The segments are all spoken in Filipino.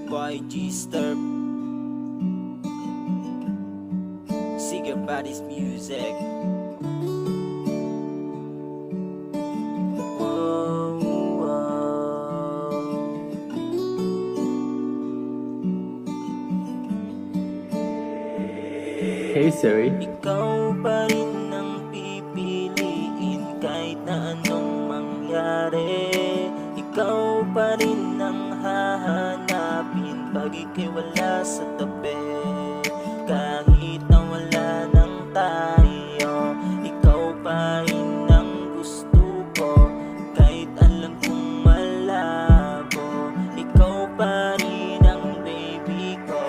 boy G-Sturb. Sige Paris Music. Oh, oh. Hey Siri. Ikaw pa rin ang pipiliin kahit na anong mangyari. Ikaw pa rin ang hahanapin pag ika'y wala sa tabi. Kahit na wala nang tayo, ikaw pa rin ang gusto ko. Kahit alam kong malabo, ikaw pa rin ang baby ko.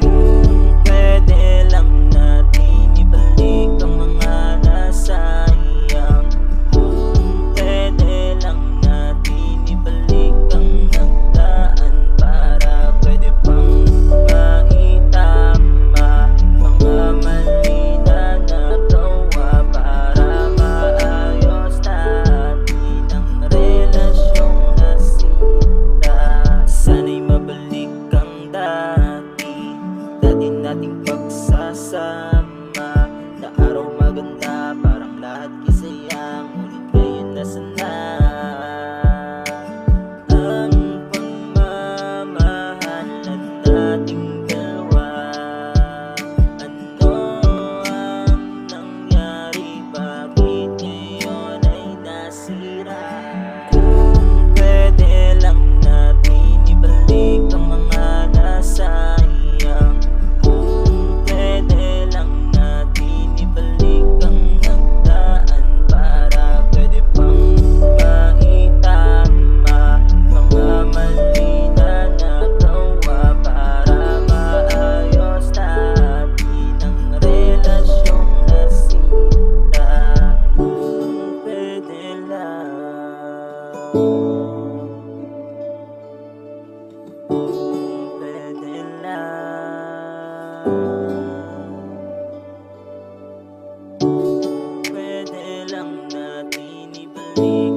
Kung pwede lang natin ibalik ang mga nasayang. Kung pwede lang natin ibalik ang nagdaan, para pwede pang maitama mga mali na nagawa, para maayos natin ang relasyong nasira. Sana'y mabalik ang dati nating pagsasama, na araw maganda, parang lahat kisaya, ngunit ngayon nasa na ang pagmamahalan nating dalawa. Ano ang nangyari? Bakit ngayon ay nasira? Kung pwede lang natin ibalik ang mga nasayang. Kung pwede lang natin ibalik ang nagdaan, para pwede pang maitama mga mali na nagawa, para maayos natin ang relasyong nasira. Kung pwede lang, kung pwede lang, pwede lang natin ibalik